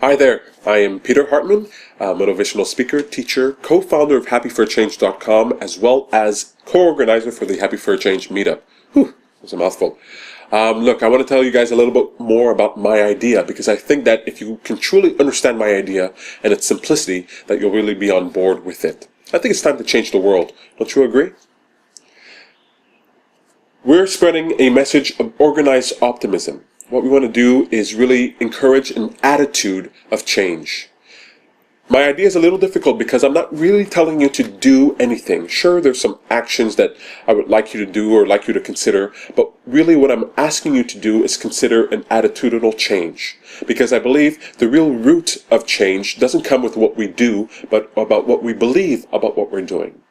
Hi there, I am Peter Hartman, a motivational speaker, teacher, co-founder of HappyForChange.com, as well as co-organizer for the Happy for a Change meetup. Whew, that was a mouthful. Look, I want to tell you guys a little bit more about my idea, because I think that if you can truly understand my idea and its simplicity, that you'll really be on board with it. I think it's time to change the world. Don't you agree? We're spreading a message of organized optimism. What we want to do is really encourage an attitude of change. My idea is a little difficult because I'm not really telling you to do anything. Sure, there's some actions that I would like you to do or like you to consider, but really what I'm asking you to do is consider an attitudinal change. Because I believe the real root of change doesn't come with what we do, but about what we believe about what we're doing.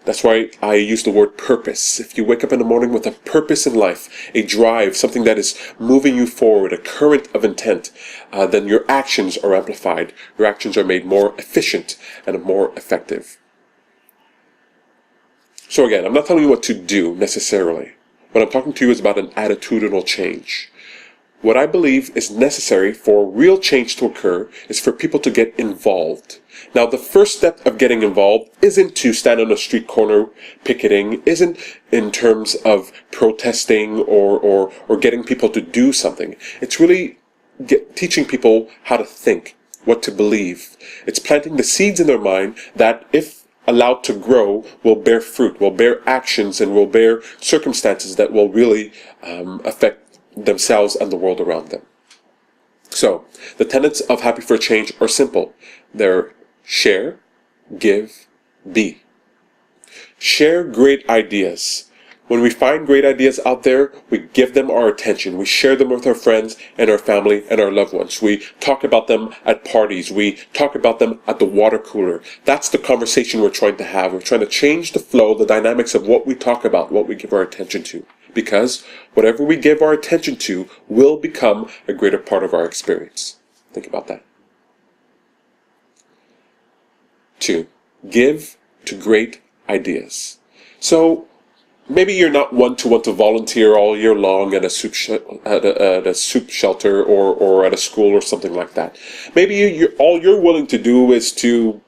That's why I use the word purpose. If you wake up in the morning with a purpose in life, a drive, something that is moving you forward, a current of intent, then your actions are amplified. Your actions are made more efficient and more effective. So again, I'm not telling you what to do necessarily. What I'm talking to you is about an attitudinal change. What I believe is necessary for real change to occur is for people to get involved. Now, the first step of getting involved isn't to stand on a street corner picketing, isn't in terms of protesting or getting people to do something. It's really teaching people how to think, what to believe. It's planting the seeds in their mind that, if allowed to grow, will bear fruit, will bear actions, and will bear circumstances that will really affect themselves and the world around them. So, the tenets of Happy for a Change are simple. They're share, give, be. Share great ideas. When we find great ideas out there, we give them our attention. We share them with our friends and our family and our loved ones. We talk about them at parties. We talk about them at the water cooler. That's the conversation we're trying to have. We're trying to change the flow, the dynamics of what we talk about, what we give our attention to. Because whatever we give our attention to will become a greater part of our experience. Think about that. 2. Give to great ideas. So maybe you're not one to want to volunteer all year long at a soup shelter or at a school or something like that. Maybe all you're willing to do is to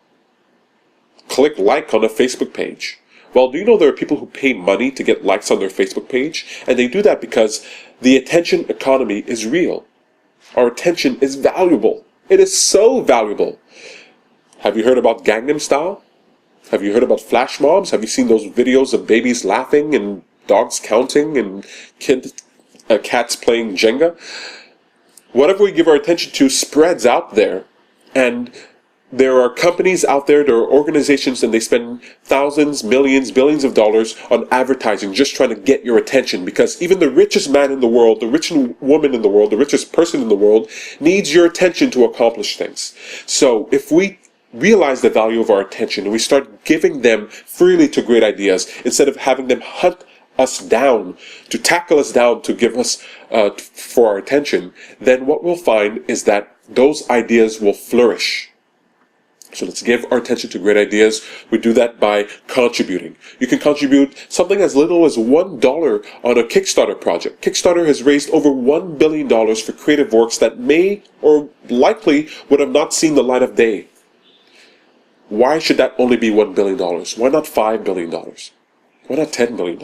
click like on a Facebook page. Well, do you know there are people who pay money to get likes on their Facebook page? And they do that because the attention economy is real. Our attention is valuable. It is so valuable. Have you heard about Gangnam Style? Have you heard about flash mobs? Have you seen those videos of babies laughing and dogs counting and cats playing Jenga? Whatever we give our attention to spreads out there, and there are companies out there, there are organizations, and they spend thousands, millions, billions of dollars on advertising just trying to get your attention, because even the richest man in the world, the richest woman in the world, the richest person in the world needs your attention to accomplish things. So if we realize the value of our attention and we start giving them freely to great ideas instead of having them hunt us down, to tackle us down, to give us for our attention, then what we'll find is that those ideas will flourish. So let's give our attention to great ideas. We do that by contributing. You can contribute something as little as $1 on a Kickstarter project. Kickstarter has raised over $1 billion for creative works that may or likely would have not seen the light of day. Why should that only be $1 billion? Why not $5 billion? Why not $10 billion?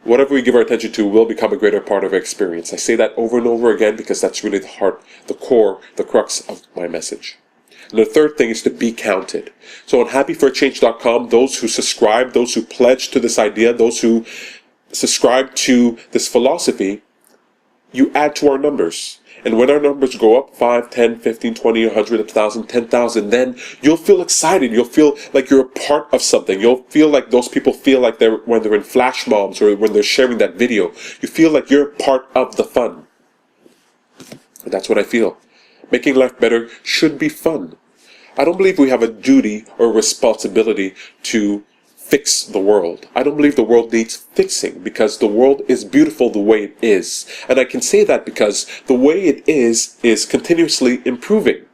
Whatever we give our attention to will become a greater part of our experience. I say that over and over again because that's really the heart, the core, the crux of my message. And the third thing is to be counted. So on HappyForChange.com, those who subscribe, those who pledge to this idea, those who subscribe to this philosophy, you add to our numbers. And when our numbers go up, 5, 10, 15, 20, 100, 1,000, 10,000, then you'll feel excited. You'll feel like you're a part of something. You'll feel like those people feel like when they're in flash mobs or when they're sharing that video. You feel like you're a part of the fun. And that's what I feel. Making life better should be fun. I don't believe we have a duty or responsibility to fix the world. I don't believe the world needs fixing, because the world is beautiful the way it is. And I can say that because the way it is continuously improving.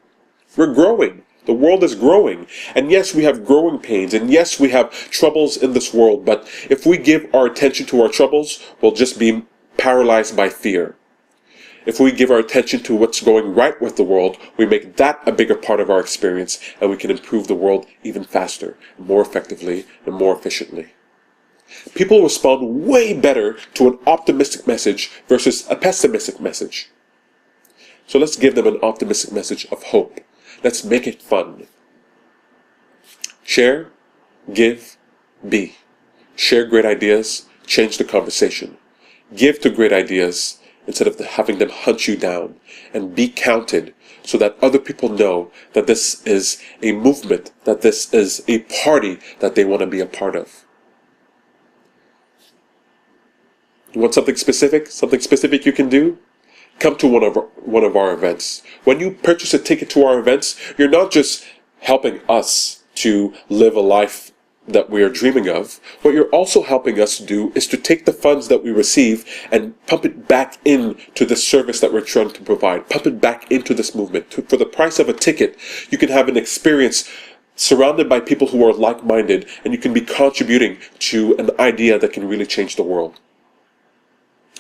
We're growing. The world is growing. And yes, we have growing pains. And yes, we have troubles in this world. But if we give our attention to our troubles, we'll just be paralyzed by fear. If we give our attention to what's going right with the world, we make that a bigger part of our experience, and we can improve the world even faster, more effectively, and more efficiently. People respond way better to an optimistic message versus a pessimistic message. So let's give them an optimistic message of hope. Let's make it fun. Share, give, be. Share great ideas, change the conversation. Give to great ideas instead of having them hunt you down, and be counted so that other people know that this is a movement, that this is a party that they want to be a part of. You want something specific? Something specific you can do? Come to one of our events. When you purchase a ticket to our events, you're not just helping us to live a life that we are dreaming of. What you're also helping us do is to take the funds that we receive and pump it back into the service that we're trying to provide. Pump it back into this movement. For the price of a ticket, you can have an experience surrounded by people who are like-minded, and you can be contributing to an idea that can really change the world.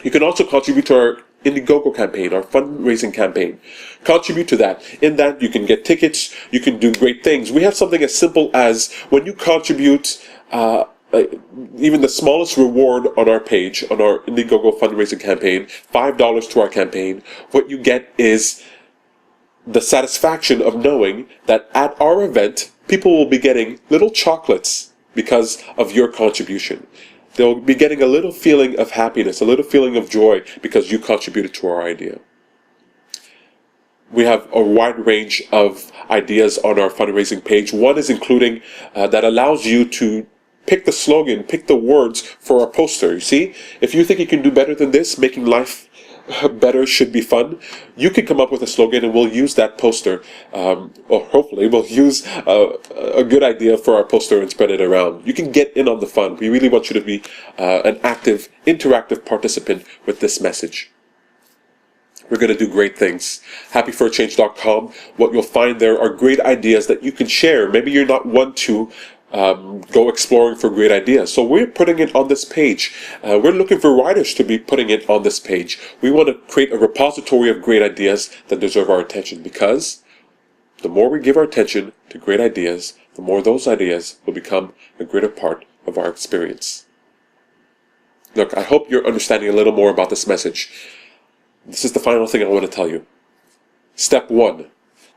You can also contribute to our Indiegogo campaign, our fundraising campaign. Contribute to that. In that, you can get tickets, you can do great things. We have something as simple as when you contribute even the smallest reward on our page, on our Indiegogo fundraising campaign, $5 to our campaign, what you get is the satisfaction of knowing that at our event, people will be getting little chocolates because of your contribution. They'll be getting a little feeling of happiness, a little feeling of joy because you contributed to our idea. We have a wide range of ideas on our fundraising page. One is including that allows you to pick the slogan, pick the words for our poster. You see, if you think you can do better than this, making life better should be fun, you can come up with a slogan and we'll use that poster, or hopefully we'll use a good idea for our poster and spread it around. You can get in on the fun. We really want you to be an active, interactive participant with this message. We're going to do great things. HappyForAChange.com. What you'll find there are great ideas that you can share. Maybe you're not one to go exploring for great ideas. So we're putting it on this page. We're looking for writers to be putting it on this page. We want to create a repository of great ideas that deserve our attention, because the more we give our attention to great ideas, the more those ideas will become a greater part of our experience. Look, I hope you're understanding a little more about this message. This is the final thing I want to tell you. Step 1.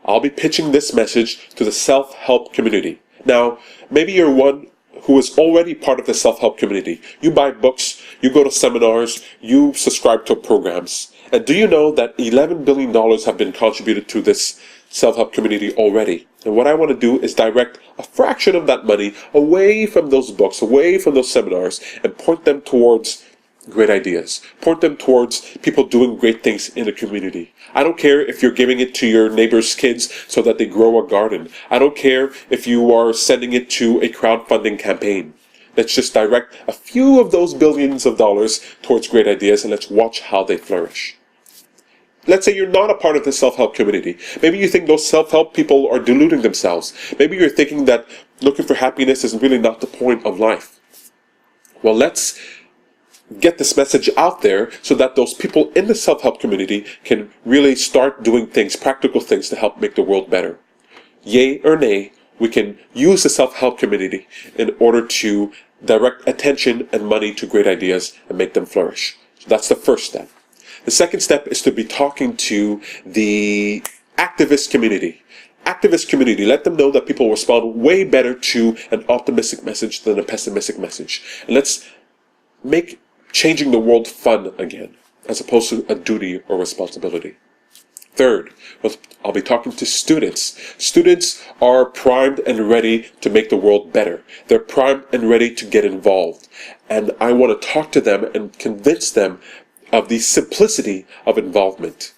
I'll be pitching this message to the self-help community. Now, maybe you're one who is already part of the self-help community. You buy books, you go to seminars, you subscribe to programs. And do you know that $11 billion have been contributed to this self-help community already? And what I want to do is direct a fraction of that money away from those books, away from those seminars, and point them towards great ideas. Point them towards people doing great things in the community. I don't care if you're giving it to your neighbor's kids so that they grow a garden. I don't care if you are sending it to a crowdfunding campaign. Let's just direct a few of those billions of dollars towards great ideas, and let's watch how they flourish. Let's say you're not a part of the self-help community. Maybe you think those self-help people are deluding themselves. Maybe you're thinking that looking for happiness is really not the point of life. Well, let's get this message out there so that those people in the self-help community can really start doing things, practical things, to help make the world better. Yay or nay, we can use the self-help community in order to direct attention and money to great ideas and make them flourish. So that's the first step. The second step is to be talking to the activist community. Activist community, let them know that people respond way better to an optimistic message than a pessimistic message. And let's make changing the world fun again, as opposed to a duty or responsibility. Third, I'll be talking to students. Students are primed and ready to make the world better. They're primed and ready to get involved. And I want to talk to them and convince them of the simplicity of involvement.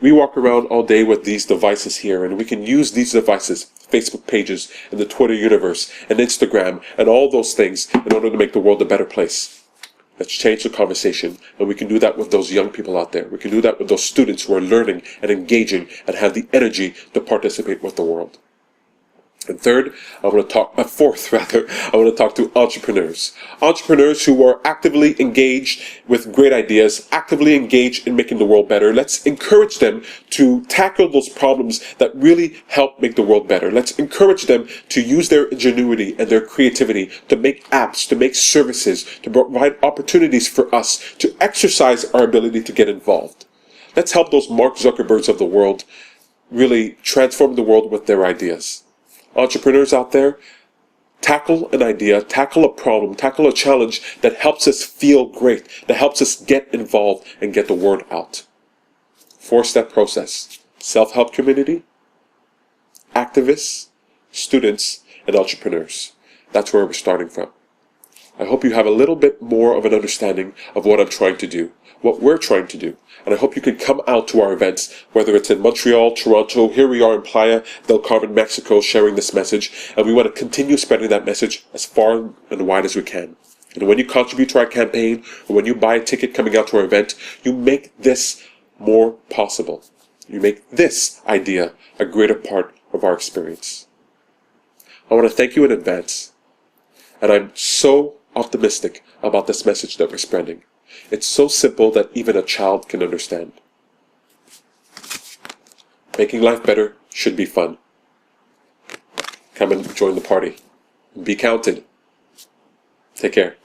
We walk around all day with these devices here, and we can use these devices, Facebook pages, and the Twitter universe, and Instagram, and all those things in order to make the world a better place. Let's change the conversation, and we can do that with those young people out there. We can do that with those students who are learning and engaging and have the energy to participate with the world. And third, fourth rather, I want to talk to entrepreneurs. Entrepreneurs who are actively engaged with great ideas, actively engaged in making the world better. Let's encourage them to tackle those problems that really help make the world better. Let's encourage them to use their ingenuity and their creativity to make apps, to make services, to provide opportunities for us to exercise our ability to get involved. Let's help those Mark Zuckerbergs of the world really transform the world with their ideas. Entrepreneurs out there, tackle an idea, tackle a problem, tackle a challenge that helps us feel great, that helps us get involved and get the word out. 4-step process: self-help community, activists, students, and entrepreneurs. That's where we're starting from. I hope you have a little bit more of an understanding of what I'm trying to do, what we're trying to do. And I hope you can come out to our events, whether it's in Montreal, Toronto. Here we are in Playa del Carmen, Mexico, sharing this message. And we want to continue spreading that message as far and wide as we can. And when you contribute to our campaign, or when you buy a ticket coming out to our event, you make this more possible. You make this idea a greater part of our experience. I want to thank you in advance. And I'm so optimistic about this message that we're spreading. It's so simple that even a child can understand. Making life better should be fun. Come and join the party. Be counted. Take care.